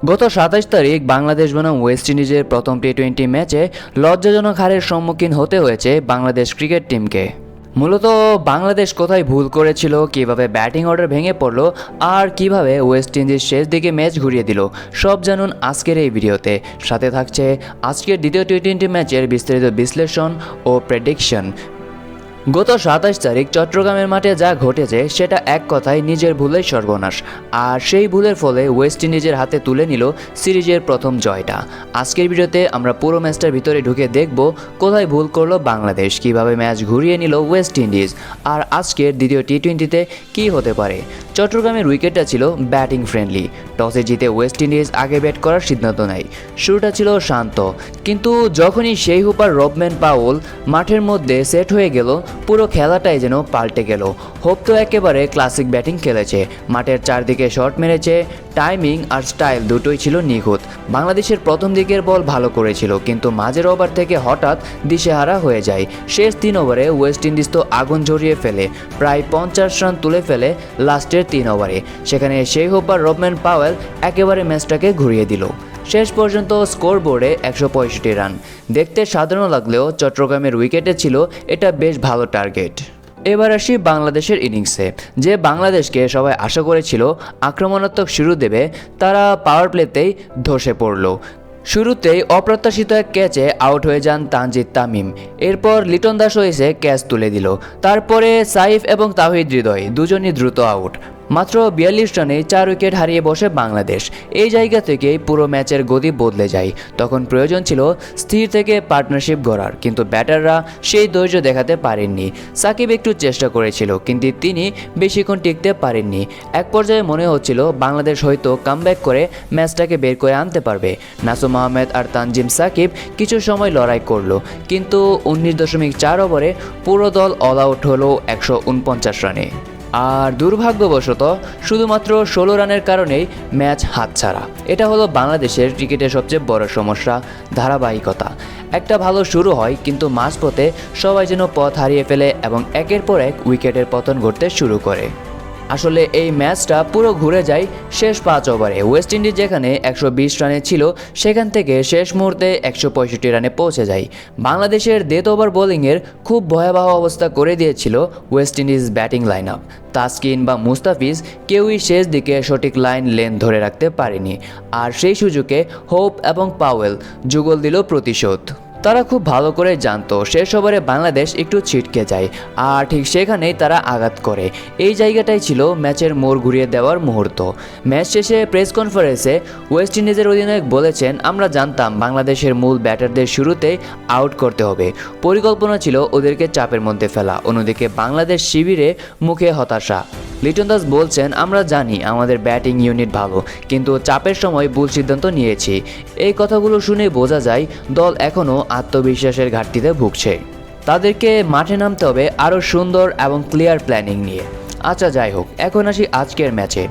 গত ২৭ তারিখ বাংলাদেশ বনাম ওয়েস্ট ইন্ডিজের প্রথম টি-20 ম্যাচে লজ্জাজনক হারের সম্মুখীন হতে হয়েছে বাংলাদেশ ক্রিকেট টিমকে। মূলত বাংলাদেশ কোথায় ভুল করেছিল, কিভাবে ব্যাটিং অর্ডার ভেঙে পড়ল, আর কিভাবে ওয়েস্ট ইন্ডিজ শেষ দিকে ম্যাচ ঘুরিয়ে দিল, সব জানুন আজকের এই ভিডিওতে। সাথে থাকছে আজকের দ্বিতীয় টি-20 ম্যাচের বিস্তারিত বিশ্লেষণ ও প্রেডিকশন। গত ২৭ তারিখ চট্টগ্রামের মাঠে যা ঘটেছে সেটা এক কথায় নিজের ভুলের সর্বনাশ, আর সেই ভুলের ফলে ওয়েস্ট ইন্ডিজের হাতে তুলে নিল সিরিজের প্রথম জয়টা। আজকের ভিডিওতে আমরা পুরো ম্যাচটার ভিতরে ঢুকে দেখব কোথায় ভুল করলো বাংলাদেশ, কিভাবে ম্যাচ ঘুরিয়ে নিল ওয়েস্ট ইন্ডিজ, আর আজকের দ্বিতীয় টি-20তে কী হতে পারে। চট্টগ্রামের উইকেটটা ছিল ব্যাটিং ফ্রেন্ডলি। টসে জিতে ওয়েস্ট ইন্ডিজ আগে ব্যাট করার সিদ্ধান্ত নেয়। শুরুটা ছিল শান্ত, কিন্তু যখনই সেই হুপার রবম্যান পাওয়েল মাঠের মধ্যে সেট হয়ে গেল, পুরো খেলাটাই যেন পাল্টে গেল। হোপ তো একেবারে ক্লাসিক ব্যাটিং খেলেছে, মাঠের চারদিকে শট মেরেছে, টাইমিং আর স্টাইল দুটোই ছিল নিখুঁত। বাংলাদেশের প্রথম দিকের বল ভালো করেছিল, কিন্তু মাঝের ওভার থেকে হঠাৎ দিশেহারা হয়ে যায়। শেষ ৩ ওভারে ওয়েস্ট ইন্ডিজ তো আগুন ঝরিয়ে ফেলে, প্রায় ৫০ রান তুলে ফেলে লাস্টের ৩ ওভারে। সেখানে সেই হোপার রবম্যান পাওয়েল একেবারে ম্যাচটাকে ঘুরিয়ে দিল। শেষ পর্যন্ত স্কোর বোর্ডে ১৬৫ রান। দেখতে সাধারণ লাগলেও চট্টগ্রামের উইকেটে ছিল এটা বেশ ভালো টার্গেট। এবার আসি বাংলাদেশের ইনিংসে। যে বাংলাদেশকে সবাই আশা করেছিল আক্রমণাত্মক শুরু দেবে, তারা পাওয়ার প্লেতেই ধসে পড়ল। শুরুতেই অপ্রত্যাশিত এক ক্যাচে আউট হয়ে যান তানজিদ তামিম। এরপর লিটন দাসও এসে ক্যাচ তুলে দিল। তারপরে সাইফ এবং তাওহিদ হৃদয় দুজনই দ্রুত আউট। মাত্র ৪২ রানে ৪ উইকেট হারিয়ে বসে বাংলাদেশ। এই জায়গা থেকেই পুরো ম্যাচের গতি বদলে যায়। তখন প্রয়োজন ছিল স্থির থেকে পার্টনারশিপ গড়ার, কিন্তু ব্যাটাররা সেই ধৈর্য দেখাতে পারেননি। সাকিব একটু চেষ্টা করেছিল, কিন্তু তিনি বেশিক্ষণ টিকতে পারেননি। এক পর্যায়ে মনে হচ্ছিল বাংলাদেশ হয়তো কামব্যাক করে ম্যাচটাকে বের করে আনতে পারবে। নাসুম আহমেদ আর তানজিম সাকিব কিছু সময় লড়াই করলো, কিন্তু ১৯.৪ ওভারে পুরো দল অল আউট হলো ১৪৯ রানে। আর দুর্ভাগ্যবশত শুধুমাত্র ১৬ রানের কারণেই ম্যাচ হাতছাড়া। এটা হলো বাংলাদেশের ক্রিকেটের সবচেয়ে বড় সমস্যা, ধারাবাহিকতা। একটা ভালো শুরু হয়, কিন্তু মাঝপথে সবাই যেন পথ হারিয়ে ফেলে এবং একের পর এক উইকেটের পতন ঘটতে শুরু করে। আসলে এই ম্যাচটা পুরো ঘুরে যায় শেষ ৫ ওভারে। ওয়েস্ট ইন্ডিজ যেখানে ১২০ রানে ছিল, সেখান থেকে শেষ মুহূর্তে ১৬৫ রানে পৌঁছে যায়। বাংলাদেশের ডেথ ওভার বোলিংয়ের খুব ভয়াবহ অবস্থা করে দিয়েছিল West Indies batting line up. Taskin বা মুস্তাফিজ কেউই শেষ দিকে সঠিক লাইন লেন ধরে রাখতে পারেনি, আর সেই সুযোগে হোপ এবং পাওয়েল যুগল দিল প্রতিশোধ। তারা খুব ভালো করে জানতো শেষ ওভারে বাংলাদেশ একটু ছিটকে যায়, আর ঠিক সেখানেই তারা আঘাত করে। এই জায়গাটাই ছিল ম্যাচের মোড় ঘুরিয়ে দেওয়ার মুহূর্ত। ম্যাচ শেষে প্রেস কনফারেন্সে ওয়েস্ট ইন্ডিজের অধিনায়ক বলেছেন, আমরা জানতাম বাংলাদেশের মূল ব্যাটারদের শুরুতেই আউট করতে হবে। পরিকল্পনা ছিল ওদেরকে চাপের মধ্যে ফেলা। অন্যদিকে বাংলাদেশ শিবিরে মুখে হতাশা। লিটন দাস বলছেন, আমরা জানি আমাদের ব্যাটিং ইউনিট ভালো, কিন্তু চাপের সময় ভুল সিদ্ধান্ত নিয়েছি। এই কথাগুলো শুনে বোঝা যায় দল এখনও আত্মবিশ্বাসের ঘাটতিতে ভুগছে। তাদেরকে মাঠে নামতে হবে আরও সুন্দর এবং ক্লিয়ার প্ল্যানিং নিয়ে। আচ্ছা, যাই হোক, এখন আসি আজকের ম্যাচে।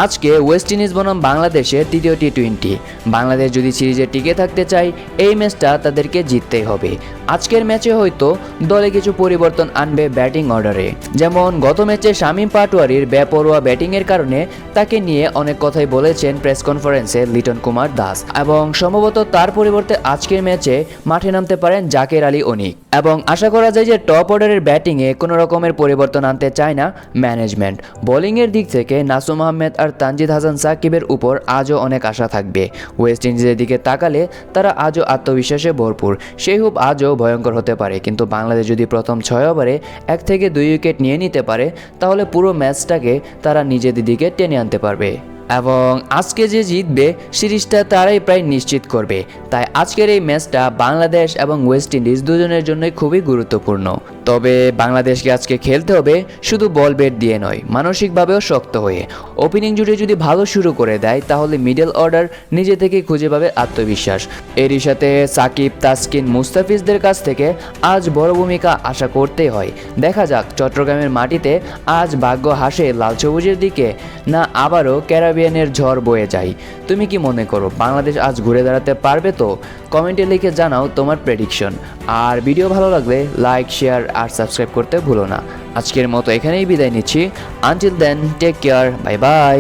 আজকে ওয়েস্ট ইন্ডিজ বনাম বাংলাদেশের তৃতীয় টি-20। বাংলাদেশ যদি সিরিজে টিকে থাকতে চায়, এই ম্যাচটা তাদেরকে জিততেই হবে। আজকের ম্যাচে হয়তো দলে কিছু পরিবর্তন আনবে ব্যাটিং অর্ডারে। যেমন গত ম্যাচে শামীম পাটোয়ারির বেপরোয়া ব্যাটিংয়ের কারণে তাকে নিয়ে অনেক কথাই বলেছেন প্রেস কনফারেন্সে লিটন কুমার দাস, এবং সম্ভবত তার পরিবর্তে আজকের ম্যাচে মাঠে নামতে পারেন জাকের আলী অনিক। এবং আশা করা যায় যে টপ অর্ডারের ব্যাটিংয়ে কোনো রকমের পরিবর্তন আনতে চায় না ম্যানেজমেন্ট। বোলিংয়ের দিক থেকে নাসুম আহমেদ আর তানজিদ হাসান সাকিবের উপর আজও অনেক আশা থাকবে। ওয়েস্ট ইন্ডিজের দিকে তাকালে তারা আজও আত্মবিশ্বাসে ভরপুর। সেই হুপ আজও ভয়ঙ্কর হতে পারে, কিন্তু বাংলাদেশ যদি প্রথম ৬ ওভারে ১ থেকে ২ উইকেট নিয়ে নিতে পারে, তাহলে পুরো ম্যাচটাকে তারা নিজেদের দিকে টেনে আনতে পারবে। এবং আজকে যে জিতবে সিরিজটা তারাই প্রায় নিশ্চিত করবে। তাই আজকের এই ম্যাচটা বাংলাদেশ এবং ওয়েস্ট ইন্ডিজ দুজনের জন্যই খুবই গুরুত্বপূর্ণ। তবে বাংলাদেশকে আজকে খেলতে হবে শুধু বল ব্যাট দিয়ে নয়, মানসিকভাবেও শক্ত হয়ে। ওপেনিং জুটি যদি ভালো শুরু করে দেয়, তাহলে মিডল অর্ডার নিজে থেকেই খুঁজে পাবে আত্মবিশ্বাস। এরই সাথে সাকিব, তাসকিন, মুস্তাফিজদের কাছ থেকে আজ বড় ভূমিকা আশা করতেই হয়। দেখা যাক চট্টগ্রামের মাটিতে আজ ভাগ্য হাসে লাল সবুজের দিকে, না আবারও ক্যারিবিয়ানের ঝড় বয়ে যায়। তুমি কি মনে করো বাংলাদেশ আজ ঘুরে দাঁড়াতে পারবে? তো কমেন্টে লিখে জানাও তোমার প্রেডিকশন। আর ভিডিও ভালো লাগলে লাইক, শেয়ার আর সাবস্ক্রাইব করতে ভুলো না। আজকের মতো এখানেই বিদায় নিচ্ছি। Until then, take care, bye by.